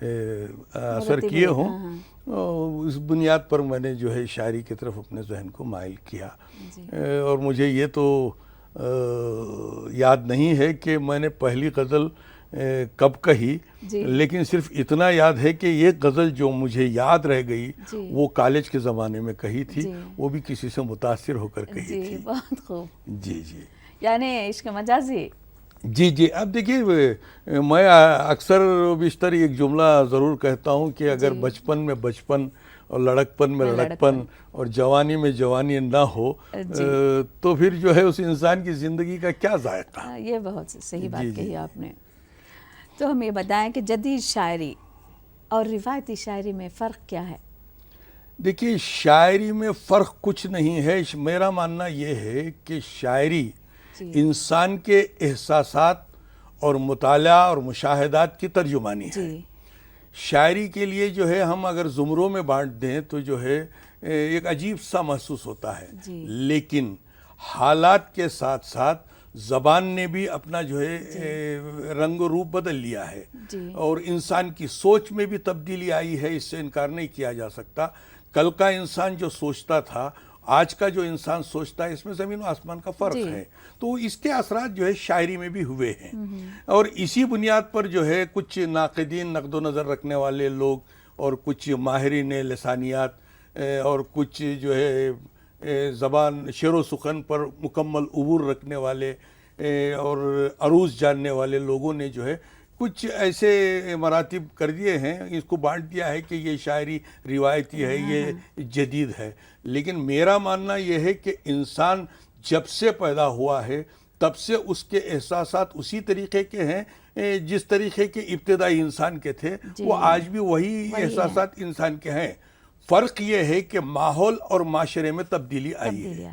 اثر کیے ہوں، اس بنیاد پر میں نے جو ہے شاعری کی طرف اپنے ذہن کو مائل کیا. اور مجھے یہ تو یاد نہیں ہے کہ میں نے پہلی غزل کب کہی، لیکن صرف اتنا یاد ہے کہ یہ غزل جو مجھے یاد رہ گئی وہ کالج کے زمانے میں کہی تھی، وہ بھی کسی سے متاثر ہو کر کہی تھی. بہت خوب. جی جی یعنی عشق مجازی. جی. اب دیکھیے، میں اکثر بیشتر ایک جملہ ضرور کہتا ہوں کہ اگر بچپن میں بچپن اور لڑکپن میں لڑکپن اور جوانی میں جوانی نہ ہو تو پھر جو ہے اس انسان کی زندگی کا کیا ذائقہ. یہ بہت صحیح بات کہی آپ نے. تو ہم یہ بتائیں کہ جدید شاعری اور روایتی شاعری میں فرق کیا ہے؟ دیکھیے، شاعری میں فرق کچھ نہیں ہے. میرا ماننا یہ ہے کہ شاعری انسان کے احساسات اور مطالعہ اور مشاہدات کی ترجمانی ہے. شاعری کے لیے جو ہے ہم اگر زمروں میں بانٹ دیں تو جو ہے ایک عجیب سا محسوس ہوتا ہے، لیکن حالات کے ساتھ ساتھ زبان نے بھی اپنا جو ہے رنگ و روپ بدل لیا ہے، اور انسان کی سوچ میں بھی تبدیلی آئی ہے. اس سے انکار نہیں کیا جا سکتا. کل کا انسان جو سوچتا تھا، آج کا جو انسان سوچتا ہے، اس میں زمین و آسمان کا فرق ہے. تو اس کے اثرات جو ہے شاعری میں بھی ہوئے ہیں، اور اسی بنیاد پر جو ہے کچھ ناقدین، نقد و نظر رکھنے والے لوگ، اور کچھ ماہرین لسانیات، اور کچھ جو ہے زبان شعر و سخن پر مکمل عبور رکھنے والے اور عروج جاننے والے لوگوں نے جو ہے کچھ ایسے مراتب کر دیے ہیں، اس کو بانٹ دیا ہے کہ یہ شاعری روایتی ہے، یہ جدید ہے. لیکن میرا ماننا یہ ہے کہ انسان جب سے پیدا ہوا ہے تب سے اس کے احساسات اسی طریقے کے ہیں جس طریقے کے ابتدائی انسان کے تھے. وہ آج بھی وہی احساسات انسان کے ہیں. فرق یہ ہے کہ ماحول اور معاشرے میں تبدیلی آئی ہے.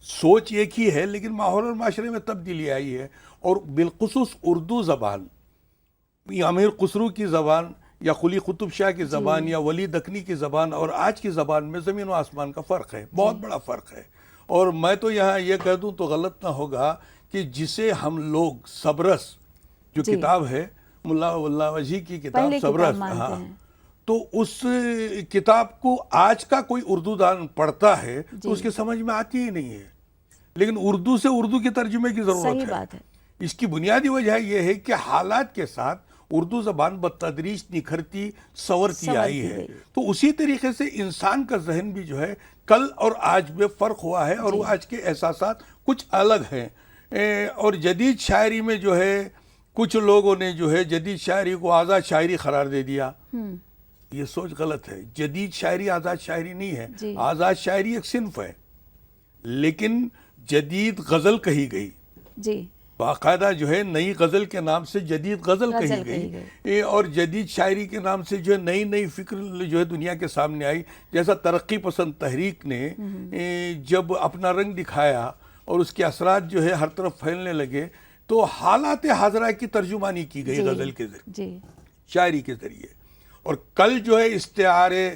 سوچ ایک ہی ہے لیکن ماحول اور معاشرے میں تبدیلی آئی ہے. اور بالخصوص اردو زبان، امیر خسرو کی زبان یا قلی قطب شاہ کی زبان یا ولی دکنی کی زبان اور آج کی زبان میں زمین و آسمان کا فرق ہے، بہت بڑا فرق ہے. اور میں تو یہاں یہ کہہ دوں تو غلط نہ ہوگا کہ جسے ہم لوگ سبرس، جو کتاب ہے ملا اللہ وجی کی کتاب سبرس، تو اس کتاب کو آج کا کوئی اردو دان پڑھتا ہے تو اس کے سمجھ میں آتی ہی نہیں ہے. لیکن اردو سے اردو کے ترجمے کی ضرورت ہے. اس کی بنیادی وجہ یہ ہے کہ حالات کے ساتھ اردو زبان بتدریج نکھرتی سنورتی آئی ہے. تو اسی طریقے سے انسان کا ذہن بھی جو ہے کل اور آج میں فرق ہوا ہے، اور وہ آج کے احساسات کچھ الگ ہیں. اور جدید شاعری میں جو ہے کچھ لوگوں نے جو ہے جدید شاعری کو آزاد شاعری قرار دے دیا. یہ سوچ غلط ہے. جدید شاعری آزاد شاعری نہیں ہے. آزاد شاعری ایک صنف ہے، لیکن جدید غزل کہی گئی. باقاعدہ جو ہے نئی غزل کے نام سے جدید غزل کہی گئی، اور جدید شاعری کے نام سے جو ہے نئی نئی فکر جو ہے دنیا کے سامنے آئی. جیسا ترقی پسند تحریک نے جب اپنا رنگ دکھایا اور اس کے اثرات جو ہے ہر طرف پھیلنے لگے تو حالات حاضرہ کی ترجمانی کی گئی غزل کے ذریعے، شاعری کے ذریعے. اور کل جو ہے استعارے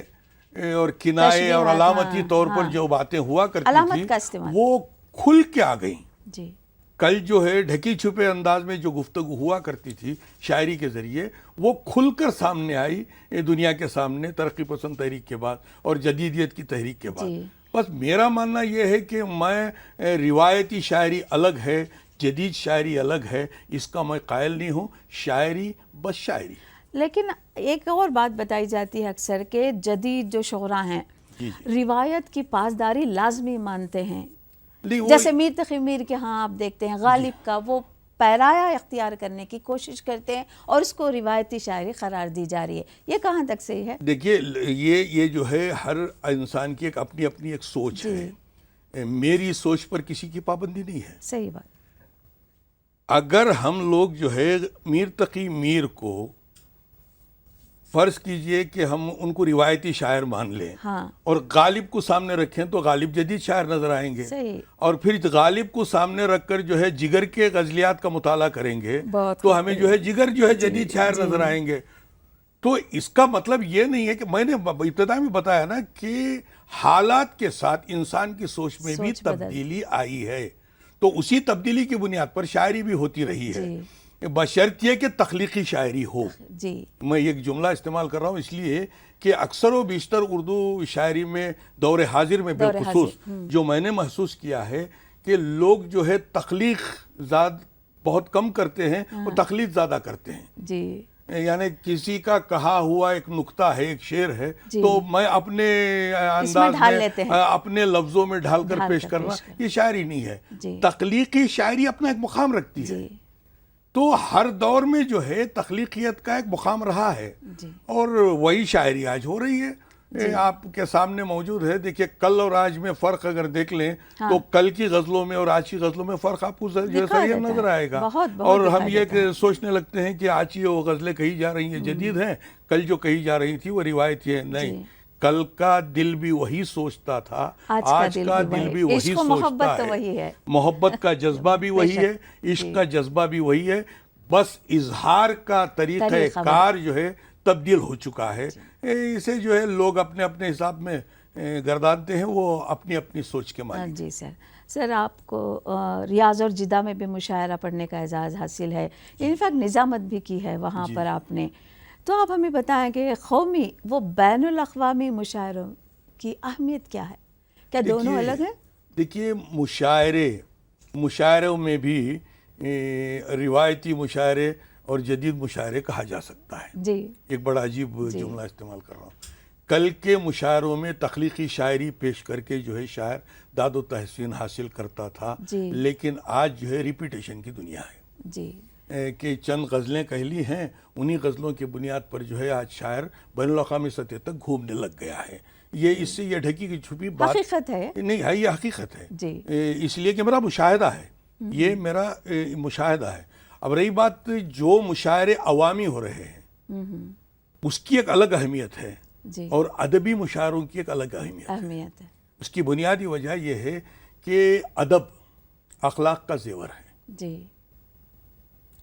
اور کنائے اور علامتی طور پر جو باتیں ہوا کرتی تھی وہ کھل کے آ گئیں. کل جو ہے ڈھکی چھپے انداز میں جو گفتگو ہوا کرتی تھی شاعری کے ذریعے وہ کھل کر سامنے آئی دنیا کے سامنے ترقی پسند تحریک کے بعد اور جدیدیت کی تحریک کے بعد. بس میرا ماننا یہ ہے کہ میں روایتی شاعری الگ ہے، جدید شاعری الگ ہے، اس کا میں قائل نہیں ہوں. شاعری بس شاعری. لیکن ایک اور بات بتائی جاتی ہے اکثر کہ جدید جو شعراء ہیں روایت کی پاسداری لازمی مانتے ہیں. جیسے میر تقی میر کے ہاں آپ دیکھتے ہیں غالب کا وہ پیرایا اختیار کرنے کی کوشش کرتے ہیں اور اس کو روایتی شاعری قرار دی جا رہی ہے. یہ کہاں تک صحیح ہے؟ دیکھیے یہ جو ہے ہر انسان کی ایک اپنی ایک سوچ ہے. میری سوچ پر کسی کی پابندی نہیں ہے. صحیح بات. اگر ہم لوگ جو ہے میر تقی میر کو فرض کیجئے کہ ہم ان کو روایتی شاعر مان لیں اور غالب کو سامنے رکھیں تو غالب جدید شاعر نظر آئیں گے. اور پھر غالب کو سامنے رکھ کر جو ہے جگر کے غزلیات کا مطالعہ کریں گے تو ہمیں جو ہے جگر جو ہے جدید شاعر نظر آئیں گے. تو اس کا مطلب یہ نہیں ہے کہ میں نے ابتدا میں بتایا نا کہ حالات کے ساتھ انسان کی سوچ میں بھی تبدیلی آئی ہے، تو اسی تبدیلی کی بنیاد پر شاعری بھی ہوتی رہی ہے. بشرط یہ کہ تخلیقی شاعری ہو. جی میں ایک جملہ استعمال کر رہا ہوں اس لیے کہ اکثر و بیشتر اردو شاعری میں دور حاضر میں بالخصوص جو میں نے محسوس کیا ہے کہ لوگ جو ہے تخلیق بہت کم کرتے ہیں اور تخلیق زیادہ کرتے ہیں. جی یعنی کسی کا کہا ہوا ایک نکتہ ہے، ایک شعر ہے، تو میں اپنے انداز میں اپنے لفظوں میں ڈھال کر پیش کرنا، یہ شاعری نہیں ہے. تخلیقی شاعری اپنا ایک مقام رکھتی ہے. تو ہر دور میں جو ہے تخلیقیت کا ایک مقام رہا ہے اور وہی شاعری آج ہو رہی ہے. آپ کے سامنے موجود ہے. دیکھیے کل اور آج میں فرق اگر دیکھ لیں تو کل کی غزلوں میں اور آج کی غزلوں میں فرق آپ کو صحیح نظر آئے گا. اور ہم یہ سوچنے لگتے ہیں کہ آج کی وہ غزلیں کہی جا رہی ہیں جدید ہیں، کل جو کہی جا رہی تھی وہ روایتی ہے. نہیں، کل کا دل بھی وہی سوچتا تھا، آج کا دل بھی وہی سوچتا ہے. محبت کا جذبہ بھی وہی ہے، عشق کا جذبہ بھی وہی ہے. بس اظہار کا طریقہ کار جو ہے تبدیل ہو چکا ہے. اسے جو ہے لوگ اپنے اپنے حساب میں گردانتے ہیں، وہ اپنی اپنی سوچ کے مالک. جی سر آپ کو ریاض اور جدہ میں بھی مشاعرہ پڑھنے کا اعزاز حاصل ہے، انفیکٹ نظامت بھی کی ہے وہاں پر آپ نے. تو آپ ہمیں بتائیں کہ قومی وہ بین الاقوامی مشاعروں کی اہمیت کیا ہے؟ کیا دونوں الگ ہیں؟ دیکھیے مشاعروں میں بھی روایتی مشاعرے اور جدید مشاعرے کہا جا سکتا ہے. جی ایک بڑا عجیب جملہ استعمال کر رہا ہوں. کل کے مشاعروں میں تخلیقی شاعری پیش کر کے جو ہے شاعر داد و تحسین حاصل کرتا تھا، لیکن آج جو ہے ریپیٹیشن کی دنیا ہے. جی کہ چند غزلیں کہہ لی ہیں، انہی غزلوں کی بنیاد پر جو ہے آج شاعر بین الاقوامی سطح تک گھومنے لگ گیا ہے. یہ اس سے یہ ڈھکی کی چھپی بات حقیقت ہے نہیں ہے، یہ حقیقت ہے. اس لیے کہ میرا مشاہدہ ہے، یہ میرا مشاہدہ ہے. اب رہی بات جو مشاعرے عوامی ہو رہے ہیں اس کی ایک الگ اہمیت ہے اور ادبی مشاعروں کی ایک الگ اہمیت ہے. اس کی بنیادی وجہ یہ ہے کہ ادب اخلاق کا زیور ہے. جی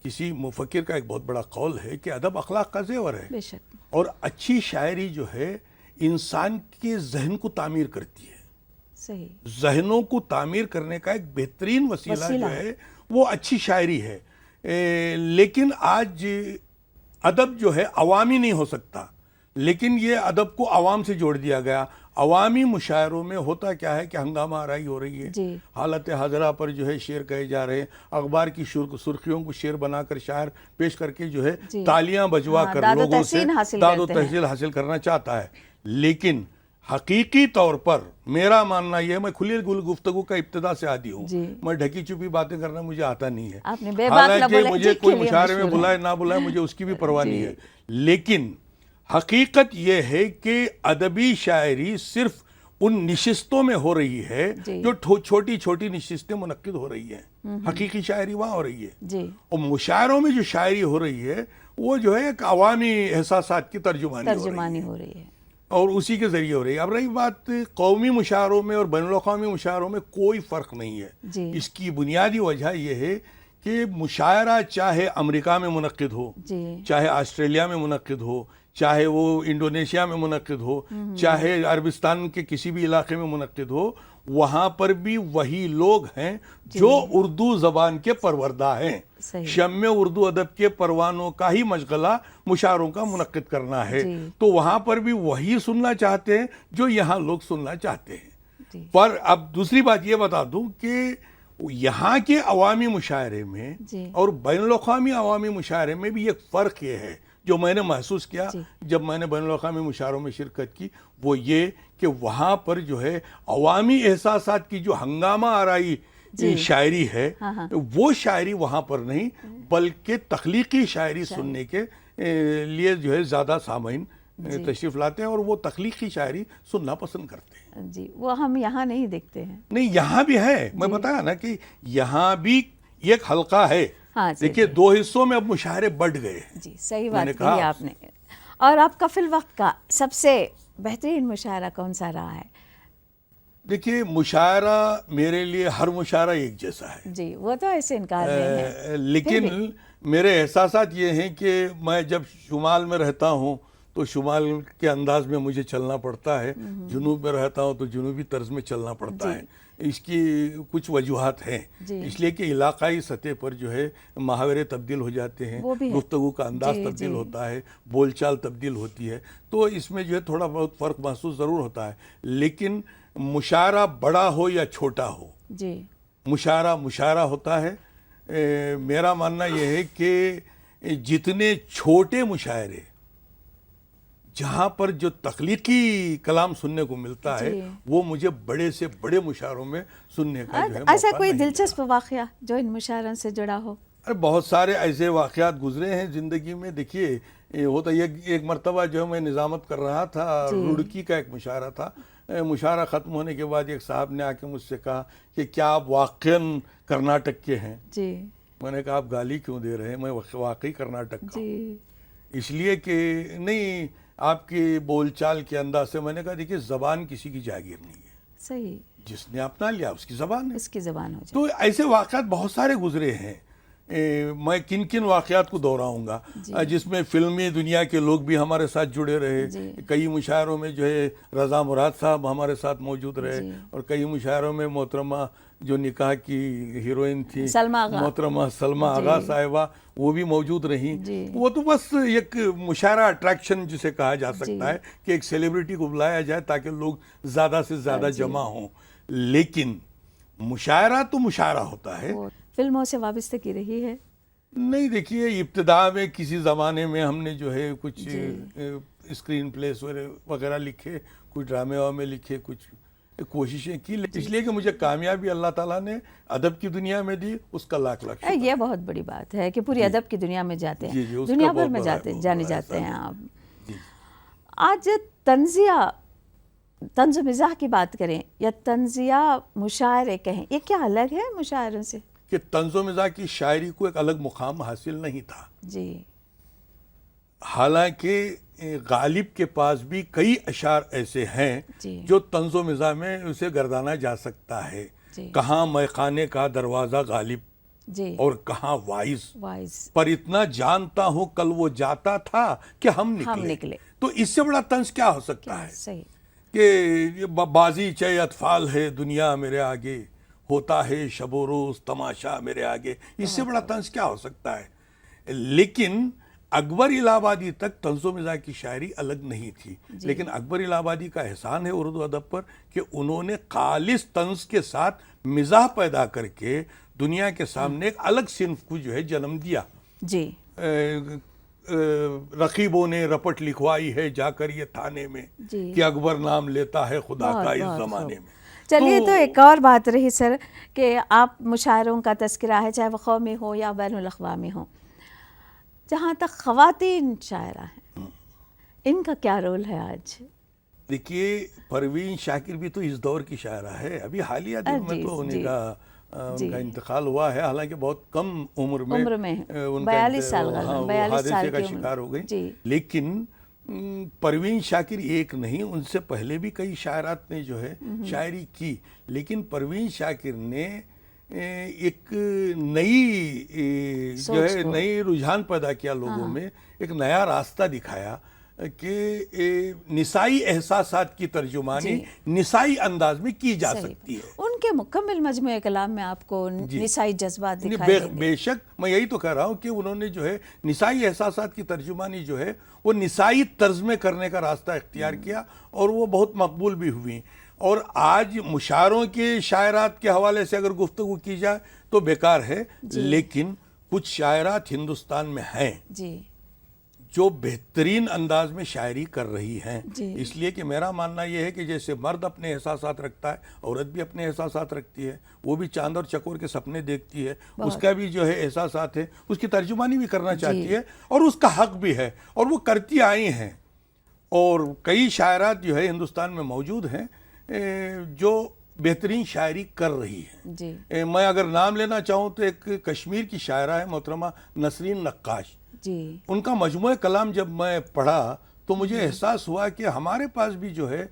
کسی مفکر کا ایک بہت بڑا قول ہے کہ ادب اخلاق کا زیور ہے. بے شک. اور اچھی شاعری جو ہے انسان کے ذہن کو تعمیر کرتی ہے. صحیح. ذہنوں کو تعمیر کرنے کا ایک بہترین وسیلہ جو ہے وہ اچھی شاعری ہے. لیکن آج ادب جو ہے عوامی نہیں ہو سکتا، لیکن یہ ادب کو عوام سے جوڑ دیا گیا. عوامی مشاعروں میں ہوتا کیا ہے کہ ہنگامہ آرائی ہو رہی ہے، حالت حاضرہ پر جو ہے شعر کہے جا رہے ہیں، اخبار کی سرخیوں کو شعر بنا کر شاعر پیش کر کے جو ہے تالیاں بجوا کر لوگوں سے داد و تحصیل حاصل کرنا چاہتا ہے. لیکن حقیقی طور پر میرا ماننا یہ ہے، میں کھلی گفتگو کا ابتدا سے عادی ہوں، میں ڈھکی چھپی باتیں کرنا مجھے آتا نہیں ہے. حالانکہ مجھے کوئی مشاعرے میں بلائے نہ بلائے مجھے اس کی بھی پرواہ نہیں ہے. لیکن حقیقت یہ ہے کہ ادبی شاعری صرف ان نشستوں میں ہو رہی ہے جو چھوٹی چھوٹی نشستیں منعقد ہو رہی ہیں. حقیقی شاعری وہاں ہو رہی ہے. اور مشاعروں میں جو شاعری ہو رہی ہے وہ جو ہے ایک عوامی احساسات کی ترجمانی ہو رہی ہے اور اسی کے ذریعے ہو رہی ہے. اب رہی بات قومی مشاعروں میں اور بین الاقوامی مشاعروں میں کوئی فرق نہیں ہے. اس کی بنیادی وجہ یہ ہے کہ مشاعرہ چاہے امریکہ میں منعقد ہو، چاہے آسٹریلیا میں منعقد ہو، چاہے وہ انڈونیشیا میں منعقد ہو، چاہے عربستان کے کسی بھی علاقے میں منعقد ہو، وہاں پر بھی وہی لوگ ہیں جو اردو زبان کے پروردہ ہیں. شمع اردو ادب کے پروانوں کا ہی مشغلہ مشاعروں کا منعقد کرنا ہے. تو وہاں پر بھی وہی سننا چاہتے ہیں جو یہاں لوگ سننا چاہتے ہیں. پر اب دوسری بات یہ بتا دوں کہ یہاں کے عوامی مشاعرے میں اور بین الاقوامی عوامی مشاعرے میں بھی ایک فرق یہ ہے جو میں نے محسوس کیا جب میں نے بین الاقوامی مشاعروں میں شرکت کی، وہ یہ کہ وہاں پر جو ہے عوامی احساسات کی جو ہنگامہ آرائی شاعری ہے وہ شاعری وہاں پر نہیں، بلکہ تخلیقی شاعری سننے کے لیے جو ہے زیادہ سامعین تشریف لاتے ہیں اور وہ تخلیقی شاعری سننا پسند کرتے ہیں. جی وہ ہم یہاں نہیں دیکھتے ہیں. نہیں، یہاں بھی ہے. میں بتایا نا کہ یہاں بھی ایک حلقہ ہے. دیکھیے 2 حصوں میں اب مشاعرے بڑھ گئے ہیں. جی صحیح بات کہی آپ نے. اور آپ کا فی الوقت کا سب سے بہترین مشاعرہ کون سا رہا ہے؟ دیکھیے مشاعرہ میرے لیے ہر مشاعرہ ایک جیسا ہے. جی وہ تو ایسے انکار نہیں ہے، لیکن میرے احساسات یہ ہیں کہ میں جب شمال میں رہتا ہوں تو شمال کے انداز میں مجھے چلنا پڑتا ہے، جنوب میں رہتا ہوں تو جنوبی طرز میں چلنا پڑتا ہے. اس کی کچھ وجوہات ہیں، اس لیے کہ علاقائی سطح پر جو ہے محاورے تبدیل ہو جاتے ہیں، گفتگو کا انداز تبدیل ہوتا ہے، بول چال تبدیل ہوتی ہے، تو اس میں جو ہے تھوڑا بہت فرق محسوس ضرور ہوتا ہے، لیکن مشاعرہ بڑا ہو یا چھوٹا ہو، مشاعرہ ہوتا ہے۔ میرا ماننا یہ ہے کہ جتنے چھوٹے مشاعرے جہاں پر جو تخلیقی کلام سننے کو ملتا ہے وہ مجھے بڑے سے بڑے مشاعروں میں سننے کا جو ہے ایسا کوئی دلچسپ واقعہ جو ان مشاعروں سے جڑا ہو؟ بہت سارے ایسے واقعات گزرے ہیں زندگی میں۔ دیکھیے ہوتا ایک مرتبہ جو ہے میں نظامت کر رہا تھا، رڑکی کا ایک مشاعرہ تھا، مشاعرہ ختم ہونے کے بعد ایک صاحب نے آ کے مجھ سے کہا کہ کیا آپ واقعاً کرناٹک کے ہیں؟ میں نے کہا آپ گالی کیوں دے رہے ہیں، میں واقعی کرناٹک کا ہوں، اس لیے کہ نہیں آپ کی بول چال کے انداز سے۔ میں نے کہا دیکھیے زبان کسی کی جاگیر نہیں ہے، صحیح، جس نے اپنا لیا اس کی زبان ہے، اس کی زبان ہو جائے۔ تو ایسے واقعات بہت سارے گزرے ہیں۔ میں کن واقعات کو دہراؤں گا جس میں فلمی دنیا کے لوگ بھی ہمارے ساتھ جڑے رہے، کئی مشاعروں میں جو ہے رضا مراد صاحب ہمارے ساتھ موجود رہے، اور کئی مشاعروں میں محترمہ جو نکاح کی ہیروئن تھی محترمہ سلمہ آغا صاحبہ وہ بھی موجود رہیں۔ وہ تو بس ایک مشاعرہ اٹریکشن جسے کہا جا سکتا ہے کہ ایک سیلیبریٹی کو بلایا جائے تاکہ لوگ زیادہ سے زیادہ جمع ہوں، لیکن مشاعرہ تو مشاعرہ ہوتا ہے۔ فلموں سے وابستگی رہی ہے؟ نہیں، دیکھیے ابتدا میں کسی زمانے میں ہم نے جو ہے کچھ اسکرین پلیز وغیرہ لکھے، کچھ ڈرامے وامے لکھے، کچھ کوششیں کی، اس لیے کہ مجھے کامیابی اللہ تعالیٰ نے ادب کی دنیا میں دی، اس کا لاکھ لاکھ شکر۔ یہ بہت بڑی بات ہے کہ پوری ادب کی دنیا میں جاتے ہیں، دنیا بھر میں جانے جاتے ہیں آپ۔ آج طنز و مزاح کی بات کریں یا طنزیہ مشاعرے کہیں، یہ کیا الگ ہے مشاعروں سے؟ کہ طنز و مزاح کی شاعری کو ایک الگ مقام حاصل نہیں تھا، حالانکہ غالب کے پاس بھی کئی اشعار ایسے ہیں جو طنز و مزاح میں اسے گردانا جا سکتا ہے۔ کہاں میخانے کا دروازہ غالب اور کہاں وائز، پر اتنا جانتا ہوں کل وہ جاتا تھا کہ ہم نکلے۔ تو اس سے بڑا طنز کیا ہو سکتا ہے کہ بازی چے اطفال ہے دنیا میرے آگے، ہوتا ہے شب و روز تماشا میرے آگے، اس سے بڑا طنز کیا ہو سکتا ہے؟ لیکن اکبر الہ آبادی تک طنز و مزاح کی شاعری الگ نہیں تھی، لیکن اکبر الہ آبادی کا احسان ہے اردو ادب پر کہ انہوں نے خالص طنز کے ساتھ مزاح پیدا کر کے دنیا کے سامنے ایک الگ صنف کو جو ہے جنم دیا۔ رقیبوں نے رپٹ لکھوائی ہے جا کر یہ تھانے میں کہ اکبر نام لیتا ہے خدا کا اس زمانے میں۔ چلیے، تو ایک اور بات رہی سر کہ آپ مشاعروں کا تذکرہ ہے چاہے وہ قومی ہو یا بین الاقوامی ہو، جہاں تک خواتین شاعرہ ہیں ان کا کیا رول ہے آج؟ دیکھیے پروین شاکر بھی تو اس دور کی شاعرہ ہے، ابھی حالیہ دن میں تو ان کا انتقال ہوا ہے، حالانکہ بہت کم عمر میں ان کا 42 سال حادثے کا شکار ہو گئی، لیکن پروین شاکر ایک نہیں، ان سے پہلے بھی کئی شاعرات نے جو ہے شاعری کی، لیکن پروین شاکر نے ایک نئی جو ہے نئی رجحان پیدا کیا لوگوں میں، ایک نیا راستہ دکھایا کہ نسائی احساسات کی ترجمانی نسائی انداز میں کی جا سکتی ہے۔ ان کے مکمل مجموعہ کلام میں آپ کو نسائی جذبات دکھائی دیں گے؟ بے شک، میں یہی تو کہہ رہا ہوں کہ انہوں نے جو ہے نسائی احساسات کی ترجمانی جو ہے وہ نسائی طرز میں کرنے کا راستہ اختیار کیا، اور وہ بہت مقبول بھی ہوئی۔ اور آج مشاعروں کے شاعرات کے حوالے سے اگر گفتگو کی جائے تو بیکار ہے، لیکن کچھ شاعرات ہندوستان میں ہیں جو بہترین انداز میں شاعری کر رہی ہیں، اس لیے کہ میرا ماننا یہ ہے کہ جیسے مرد اپنے احساسات رکھتا ہے، عورت بھی اپنے احساسات رکھتی ہے، وہ بھی چاند اور چکور کے سپنے دیکھتی ہے، اس کا بھی جو ہے احساسات ہے، اس کی ترجمانی بھی کرنا چاہتی ہے، اور اس کا حق بھی ہے، اور وہ کرتی آئی ہیں۔ اور کئی شاعرات جو ہے ہندوستان میں موجود ہیں جو بہترین شاعری کر رہی ہے۔ میں اگر نام لینا چاہوں تو ایک کشمیر کی شاعرہ ہے محترمہ نسرین نقاش، ان کا مجموعہ کلام جب میں پڑھا تو مجھے احساس ہوا کہ ہمارے پاس بھی جو ہے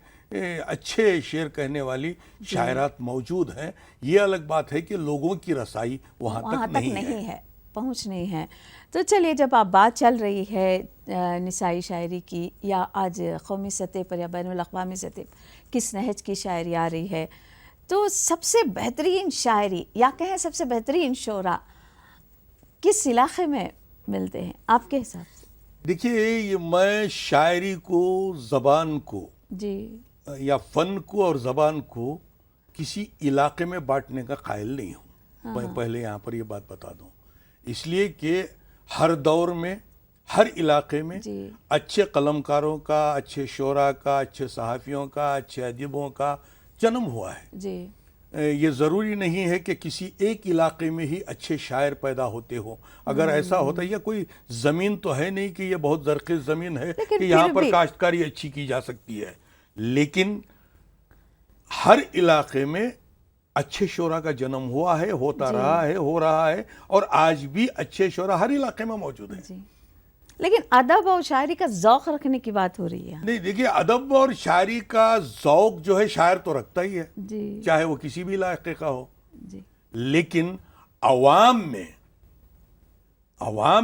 اچھے شعر کہنے والی شاعرات موجود ہیں۔ یہ الگ بات ہے کہ لوگوں کی رسائی وہاں تک نہیں ہے، پہنچ نہیں ہے۔ تو چلیے، جب آپ بات چل رہی ہے نسائی شاعری کی، یا آج قومی سطح پر یا بین الاقوامی سطح پر کس نہج کی شاعری آ رہی ہے، تو سب سے بہترین شاعری یا کہیں سب سے بہترین شعرا کس علاقے میں ملتے ہیں آپ کے حساب سے؟ دیکھیے، یہ میں شاعری کو، زبان کو جی یا فن کو اور زبان کو کسی علاقے میں بانٹنے کا قائل نہیں ہوں. میں پہلے یہاں پر یہ بات بتا دوں، اس لیے کہ ہر دور میں، ہر علاقے میں جی اچھے قلمکاروں کا، اچھے شعراء کا، اچھے صحافیوں کا، اچھے ادیبوں کا جنم ہوا ہے. جی یہ ضروری نہیں ہے کہ کسی ایک علاقے میں ہی اچھے شاعر پیدا ہوتے ہوں. اگر ایسا ہوتا، یہ کوئی زمین تو ہے نہیں کہ یہ بہت زرخیز زمین ہے لیکن کہ یہاں پھر پر بھی کاشتکاری اچھی کی جا سکتی ہے. لیکن ہر علاقے میں اچھے شعراء کا جنم ہوا ہے، ہوتا رہا ہے، ہو رہا ہے، اور آج بھی اچھے شعراء ہر علاقے میں موجود ہیں. جی لیکن ادب اور شاعری کا ذوق رکھنے کی بات ہو رہی ہے. نہیں، دیکھیے، ادب اور شاعری کا ذوق جو ہے شاعر تو رکھتا ہی ہے، جی چاہے وہ کسی بھی علاقے کا ہو. جی لیکن عوام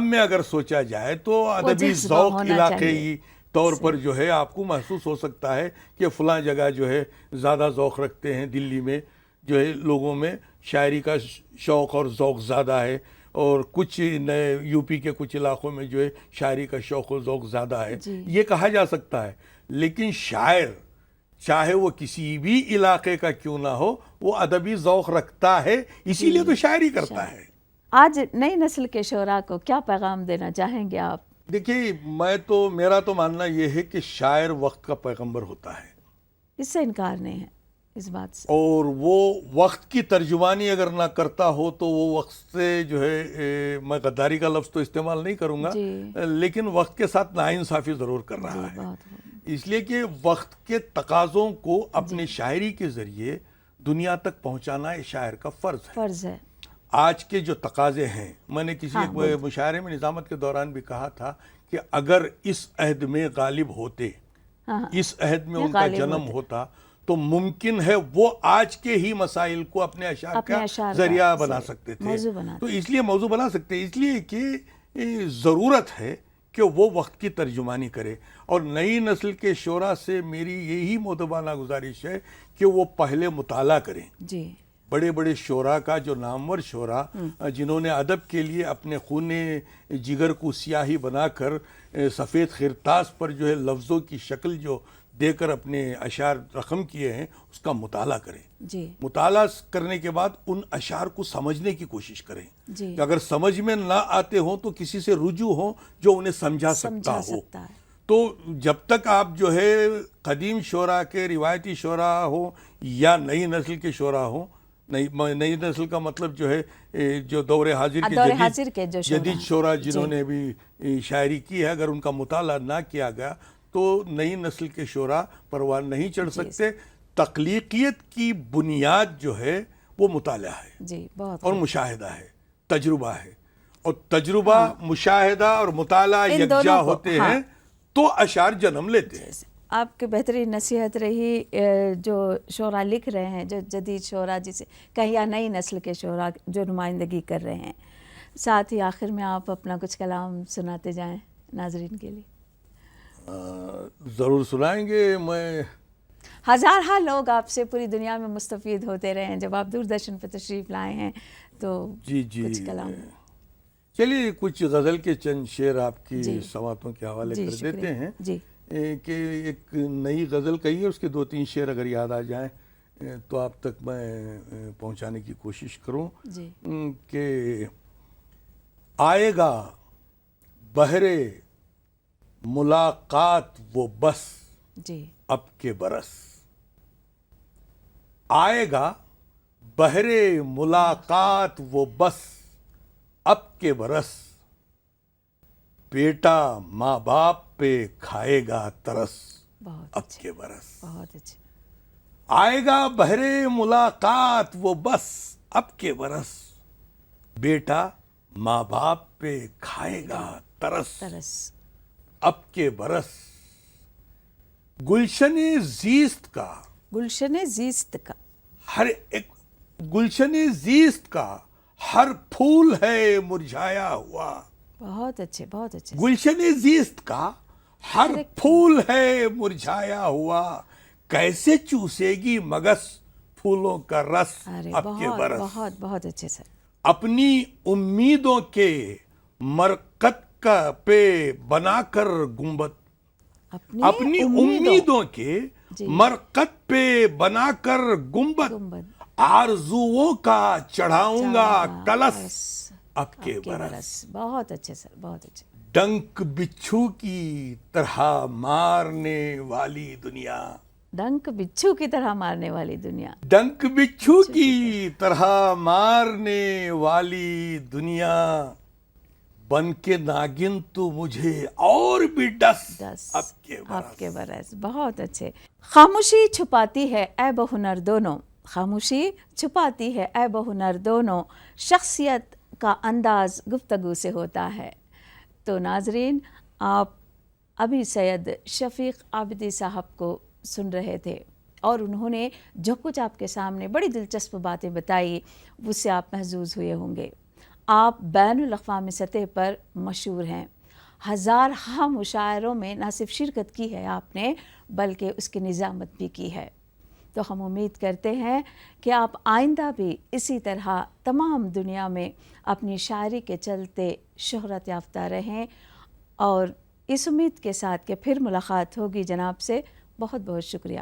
میں اگر سوچا جائے تو ادبی جذبہ ذوق ہونا علاقائی طور پر جو ہے آپ کو محسوس ہو سکتا ہے کہ فلاں جگہ جو ہے زیادہ ذوق رکھتے ہیں. دلی میں جو ہے لوگوں میں شاعری کا شوق اور ذوق زیادہ ہے، اور کچھ نئے یو پی کے کچھ علاقوں میں جو ہے شاعری کا شوق و ذوق زیادہ ہے. یہ کہا جا سکتا ہے. لیکن شاعر چاہے وہ کسی بھی علاقے کا کیوں نہ ہو، وہ ادبی ذوق رکھتا ہے، اسی لیے تو شاعری کرتا ہے. آج نئی نسل کے شعراء کو کیا پیغام دینا چاہیں گے آپ؟ دیکھیے، میرا تو ماننا یہ ہے کہ شاعر وقت کا پیغمبر ہوتا ہے، اس سے انکار نہیں ہے، اس بات سے. اور وہ وقت کی ترجمانی اگر نہ کرتا ہو تو وہ وقت سے جو ہے، میں غداری کا لفظ تو استعمال نہیں کروں گا، لیکن وقت کے ساتھ ناانصافی ضرور کر رہا ہے. اس لیے کہ وقت کے تقاضوں کو اپنے شاعری کے ذریعے دنیا تک پہنچانا ایک شاعر کا فرض ہے. آج کے جو تقاضے ہیں، میں نے کسی ایک مشاعرے میں نظامت کے دوران بھی کہا تھا کہ اگر اس عہد میں غالب ہوتے، اس عہد میں ان کا جنم ہوتا، تو ممکن ہے وہ آج کے ہی مسائل کو اپنے اشعار کا ذریعہ بنا سکتے تھے. تو اس لیے موضوع بنا سکتے ہیں، اس لیے کہ ضرورت ہے کہ وہ وقت کی ترجمانی کرے. اور نئی نسل کے شعراء سے میری یہی مؤدبانہ گزارش ہے کہ وہ پہلے مطالعہ کریں. جی بڑے بڑے شعراء کا، جو نامور شعراء جنہوں نے ادب کے لیے اپنے خون جگر کو سیاہی بنا کر سفید خرطاس پر جو ہے لفظوں کی شکل جو دے کر اپنے اشعار رقم کیے ہیں، اس کا مطالعہ کریں. جی مطالعہ کرنے کے بعد ان اشعار کو سمجھنے کی کوشش کریں. جی کہ اگر سمجھ میں نہ آتے ہوں تو کسی سے رجوع ہو جو انہیں سمجھا سکتا ہو. تو جب تک آپ جو ہے قدیم شعراء کے، روایتی شعراء ہوں یا نئی نسل کے شعراء ہوں، نئی نسل کا مطلب جو ہے جو دور حاضر کے جدید شعراء جنہوں نے بھی شاعری کی ہے، اگر ان کا مطالعہ نہ کیا گیا تو نئی نسل کے شعراء پروان نہیں چڑھ سکتے. تخلیقیت کی بنیاد جو ہے وہ مطالعہ ہے اور مشاہدہ ہے، تجربہ ہے. اور تجربہ، مشاہدہ اور مطالعہ یکجا ہوتے ہیں تو اشعار جنم لیتے ہیں. آپ کی بہترین نصیحت رہی. جو شعراء لکھ رہے ہیں، جو جدید شعراء جسے کہیں یا نئی نسل کے شعراء جو نمائندگی کر رہے ہیں، ساتھ ہی آخر میں آپ اپنا کچھ کلام سناتے جائیں ناظرین کے لیے. ضرور سنائیں گے. میں ہزارہ لوگ آپ سے پوری دنیا میں مستفید ہوتے رہے ہیں جب آپ دوردرشن پہ تشریف لائے ہیں، تو کچھ کلام. چلیے کچھ غزل کے چند شعر آپ کی سماعتوں کے حوالے کر دیتے ہیں. کہ ایک نئی غزل کہی ہے، اس کے 2-3 شعر اگر یاد آ جائیں تو آپ تک میں پہنچانے کی کوشش کروں. کہ آئے گا بہرے ملاقات وہ بس اب کے برس. آئے گا بہرے ملاقات وہ بس اب کے برس. بیٹا ماں باپ پہ کھائے گا ترس اب کے برس. بہت اچھے. آئے گا بہرے ملاقات وہ بس اب کے برس. بیٹا ماں باپ پہ کھائے گا ترس اب کے برس. گلشن زیست کا، گلشن زیست کا، ہر ایک گلشن زیست کا ہر پھول ہے مرجھایا ہوا. بہت اچھے، بہت اچھے. گلشن زیست کا ہر پھول ہے مرجھایا ہوا. کیسے چوسے گی مگس پھولوں کا رس ارے اب کے بہت برس، بہت بہت اچھے سر. اپنی امیدوں کے مرکت کا پہ بنا کر گنبد، اپنی امیدوں کے جی. مرکت پہ بنا کر گنبد، گنبد آرزوؤں کا چڑھاؤں گا کلس کلس اب کے برس، بہت اچھے سر، بہت اچھے. ڈنک بچھو کی طرح مارنے والی دنیا، ڈنک بچھو کی طرح مارنے والی دنیا. ڈنک بچھو کی طرح مارنے والی دنیا، بن کے ناگن تو مجھے اور بھی ڈس اب کے برس. آپ کے برس، بہت اچھے. خاموشی چھپاتی ہے عیب و ہنر دونوں، خاموشی چھپاتی ہے عیب و ہنر دونوں، شخصیت کا انداز گفتگو سے ہوتا ہے. تو ناظرین، آپ ابھی سید شفیق عابدی صاحب کو سن رہے تھے اور انہوں نے جو کچھ آپ کے سامنے بڑی دلچسپ باتیں بتائی اس سے آپ محظوظ ہوئے ہوں گے. آپ بین الاقوامی سطح پر مشہور ہیں، ہزارہ مشاعروں میں نہ صرف شرکت کی ہے آپ نے بلکہ اس کی نظامت بھی کی ہے. تو ہم امید کرتے ہیں کہ آپ آئندہ بھی اسی طرح تمام دنیا میں اپنی شاعری کے چلتے شہرت یافتہ رہیں، اور اس امید کے ساتھ کہ پھر ملاقات ہوگی جناب سے. بہت بہت شکریہ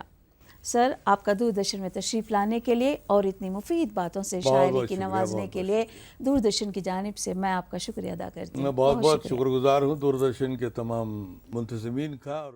سر آپ کا دوردرشن میں تشریف لانے کے لیے اور اتنی مفید باتوں سے شاعری کی نوازنے کے لیے. دوردرشن کی جانب سے میں آپ کا شکریہ ادا کرتی ہوں. میں بہت بہت شکر گزار ہوں دوردرشن کے تمام منتظمین کا.